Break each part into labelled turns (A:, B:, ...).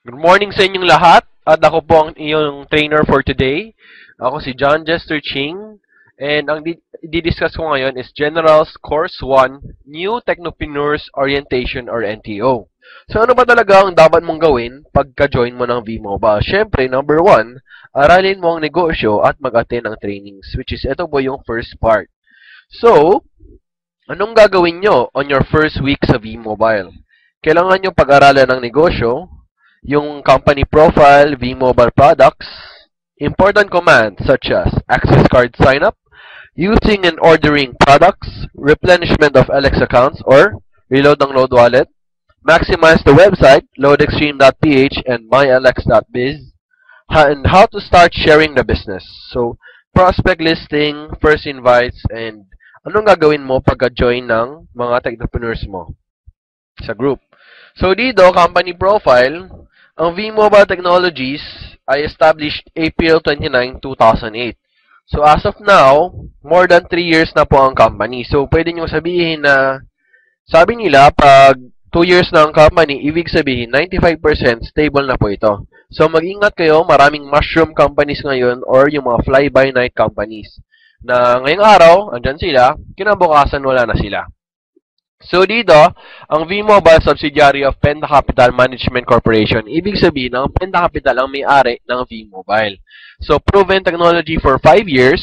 A: Good morning sa inyong lahat at ako po ang iyong trainer for today. Ako si John Jester Ching and ang di-discuss ko ngayon is General's Course 1, New Technopreneurs Orientation or NTO. So ano ba talaga ang dapat mong gawin pagka-join mo ng V-Mobile? Siyempre, number 1, aralin mo ang negosyo at mag-attend ng trainings, which is ito po yung first part. So, anong gagawin nyo on your first week sa V-Mobile? Kailangan nyo pag-aralan ng negosyo, yung company profile, V-Mobile products, important commands such as access card sign-up, using and ordering products, replenishment of LX accounts or reload ng load wallet, maximize the website, loadextreme.ph and mylx.biz, and how to start sharing the business. So, prospect listing, first invites, and anong gagawin mo pagka-join ng mga technopreneurs mo sa group. So, dito, company profile, ang V-Mobile Technologies ay established April 29, 2008. So, as of now, more than 3 years na po ang company. So, pwede nyo sabihin na, sabi nila, pag 2 years na ang company, ibig sabihin, 95% stable na po ito. So, mag-ingat kayo, maraming mushroom companies ngayon or yung mga fly-by-night companies na ngayong araw, andyan sila, kinabukasan wala na sila. So dito, ang V-Mobile subsidiary of Penta Capital Management Corporation. Ibig sabihin, ang Penta Capital ang may-ari ng V-Mobile. So proven technology for 5 years.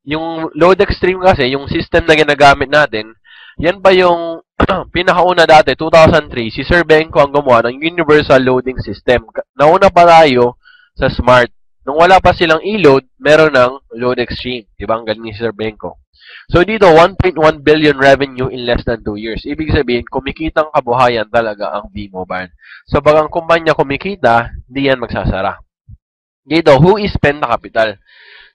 A: Yung Load Extreme kasi, yung system na ginagamit natin, yan pa yung pinakauna dati, 2003, si Sir Benko ang gumawa ng Universal Loading System. Nauna pa tayo sa Smart. Nung wala pa silang e-load, meron ng Load Extreme. Diba? Ang galing ni Sir Benko. So dito, 1.1 billion revenue in less than 2 years. Ibig sabihin, kumikitang kabuhayan talaga ang V-Mobile. So pag ang kumpanya kumikita, hindi yan magsasara. Dito, who is Penta Capital?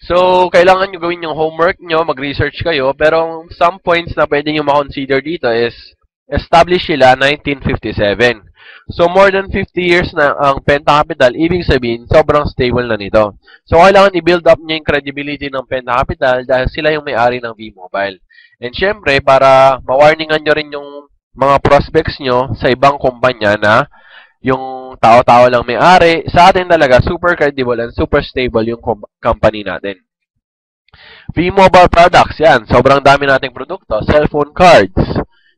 A: So, kailangan nyo gawin yung homework nyo, mag-research kayo, pero some points na pwede nyo ma-consider dito is, established sila 1957. So, more than 50 years na ang Penta Capital, ibig sabihin, sobrang stable na nito. So, kailangan i-build up nyo yung credibility ng Penta Capital dahil sila yung may-ari ng V-Mobile. And syempre, para ma-warningan nyo rin yung mga prospects nyo sa ibang kumpanya na yung tao-tao lang may-ari, sa atin talaga, super credible and super stable yung company natin. V-Mobile products, yan. Sobrang dami nating produkto. Cellphone cards.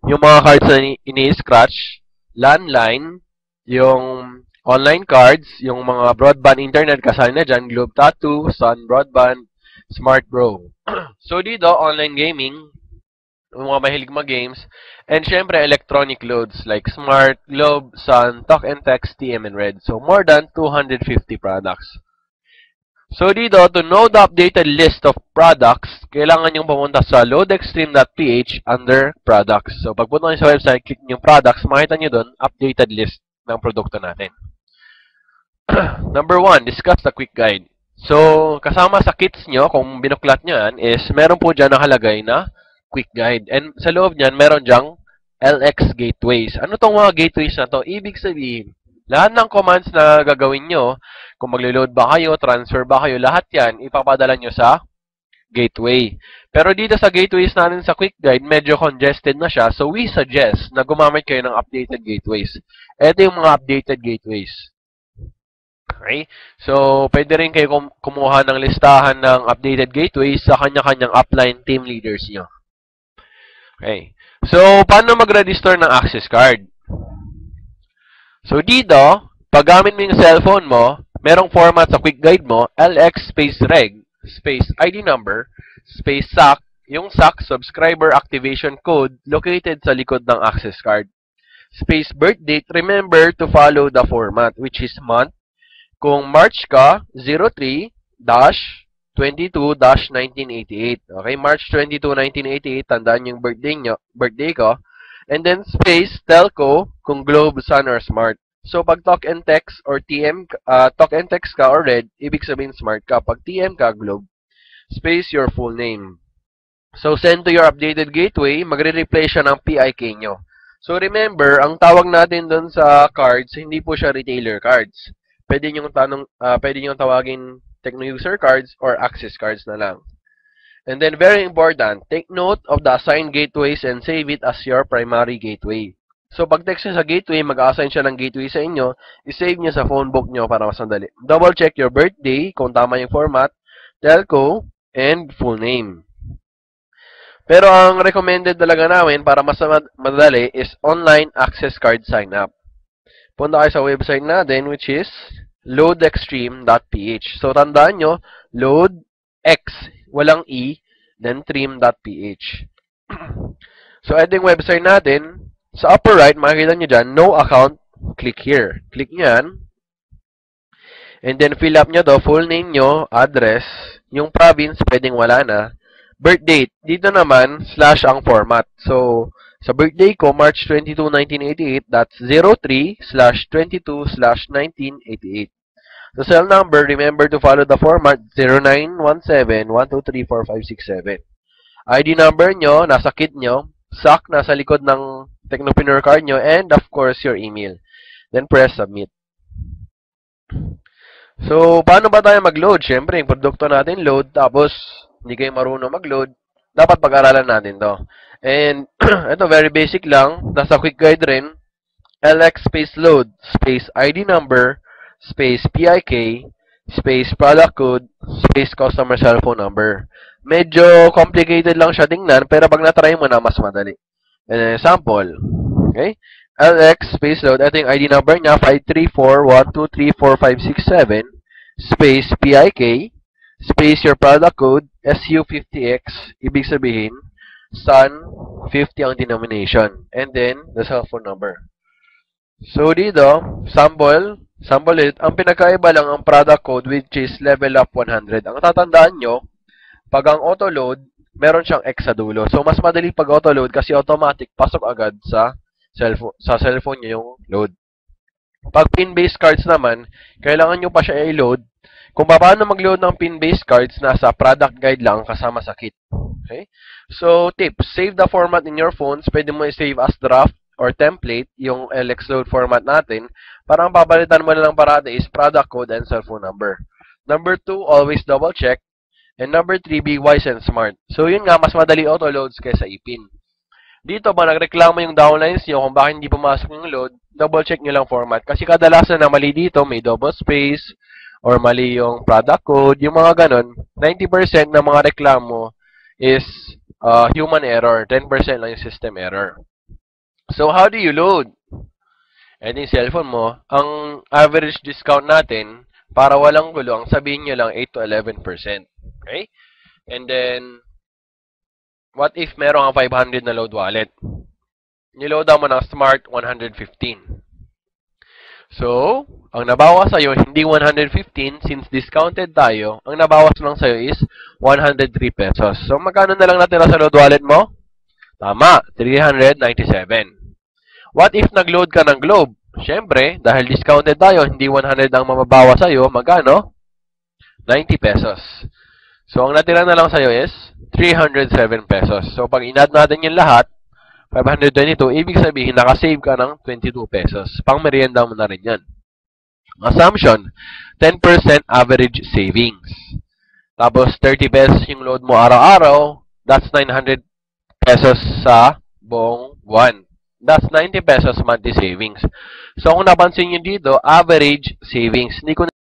A: Yung mga cards na ini-scratch, landline, yung online cards, yung mga broadband internet kasali na dyan, Globe Tattoo, Sun Broadband, Smart Bro. So dito, online gaming, yung mga mahilig mag-games, and syempre electronic loads like Smart, Globe, Sun, Talk and Text, TM, and Red. So more than 250 products. So dito, to know the updated list of products, kailangan nyo pumunta sa loadextreme.ph under products. So pagpunta nyo sa website, click nyo products, makita nyo doon, updated list ng produkto natin. Number 1, discuss the quick guide. So kasama sa kits nyo, kung binuklat nyo yan, is meron po dyan nakalagay na quick guide. And sa loob nyan, meron dyang LX gateways. Ano tong mga gateways na to? Ibig sabihin, lahat ng commands na gagawin nyo, kung maglo-load ba kayo, transfer ba kayo, lahat yan, ipapadala nyo sa gateway. Pero dito sa gateways natin sa quick guide, medyo congested na siya. So, we suggest na gumamit kayo ng updated gateways. Ito yung mga updated gateways. Okay? So, pwede rin kayo kumuha ng listahan ng updated gateways sa kanya-kanyang upline team leaders nyo. Okay. So, paano mag-register ng access card? So, dito, pag gamit mo yung cellphone mo, merong format sa quick guide mo, LX space reg, space ID number, space SAC, yung SAC, subscriber activation code, located sa likod ng access card. Space birth date, remember to follow the format, which is month. Kung March ka, 03-22-1988. Okay, March 22, 1988, tandaan yung birthday ko. And then space, telco, kung Globe, Sun, or Smart. So, pag talk and text or TM, talk and text ka or red, ibig sabihin Smart ka. Pag TM ka, Globe. Space, your full name. So, send to your updated gateway, magre-replay siya ng PIK nyo. So, remember, ang tawag natin doon sa cards, hindi po siya retailer cards. Pwede nyo tawagin techno-user cards or access cards na lang. And then, very important, take note of the assigned gateways and save it as your primary gateway. So, pag text nyo sa gateway, mag-assign siya ng gateway sa inyo, isave nyo sa phone book nyo para mas madali. Double check your birthday, kung tama yung format, telco, and full name. Pero ang recommended talaga namin para mas madali is online access card sign up. Punta kayo sa website natin which is loadextreme.ph. So, tandaan nyo, load X, walang E, then stream.ph. So, ito yung website natin. Sa upper right, makikita nyo dyan, no account, click here. Click nyo yan. And then, fill up nyo to, full name nyo, address, yung province, pwedeng wala na. Birth date, dito naman, slash ang format. So, sa birthday ko, March 22, 1988, that's 03/22/1988. Sa cell number, remember to follow the format 0917-1234567. ID number nyo, nasa kit nyo, SAC, nasa likod ng Technopreneur card nyo, and of course, your email. Then, press submit. So, paano ba tayo mag-load? Siyempre, yung produkto natin load, tapos hindi kayo marunong mag-load, dapat pag-aralan natin to. And, ito, very basic lang. Nasa quick guide rin. LX space load, space ID number, space PIK, space product code, space customer cell phone number. Medyo complicated lang siya tingnan, pero pag na-try mo na, mas madali. And example, okay? LX space load, ito yung ID number niya, 534123457, space PIK, space your product code, SU50X, ibig sabihin, Sun 50 ang denomination, and then the cell phone number. So dito, sample it, ang pinakaiba lang ang product code which is level up 100. Ang tatandaan nyo, pag ang auto-load, meron siyang X sa dulo. So mas madali pag auto-load kasi automatic, pasok agad sa cellphone nyo yung load. Pag pin-based cards naman, kailangan nyo pa siya i-load. Kung paano mag-load ng pin-based cards, nasa product guide lang kasama sa kit. Okay? So, tips. Save the format in your phones. Pwede mo i-save as draft or template yung LX load format natin. Para ang papalitan mo na lang parati is product code and cellphone number. Number 2, always double check. And number 3, be wise and smart. So, yun nga, mas madali auto-loads kaysa ipin. Dito ba, nagreklamo yung downlines nyo kung bakit hindi pumasok yung load, double check nyo lang format. Kasi kadalasan na mali dito, may double space, or mali yung product code, yung mga ganon. 90% ng mga reklamo is human error. 10% lang yung system error. So, how do you load? Ito yung cellphone mo. Ang average discount natin, para walang gulo, ang sabihin nyo lang 8 to 11%. Okay? And then, what if meron kang 500 na load wallet? Niloadan mo ng Smart 115. So, ang nabawas sa'yo, hindi 115, since discounted tayo, ang nabawas lang sa'yo is 103 pesos. So, magkano na lang natira sa load wallet mo? Tama, 397. What if nag-load ka ng Globe? Siyempre, dahil discounted tayo, hindi 100 ang mababawas sa'yo, magkano? 90 pesos. So, ang natira na lang sa'yo is 307 pesos. So, pag in-add natin yung lahat, 522, ibig sabihin, nakasave ka ng 22 pesos. Pang merienda mo na rin yan. Assumption, 10% average savings. Tapos, 30 pesos yung load mo araw-araw, that's 900 pesos sa buong buwan. That's 90 pesos monthly savings. So, kung napansin nyo dito, average savings. Hindi ko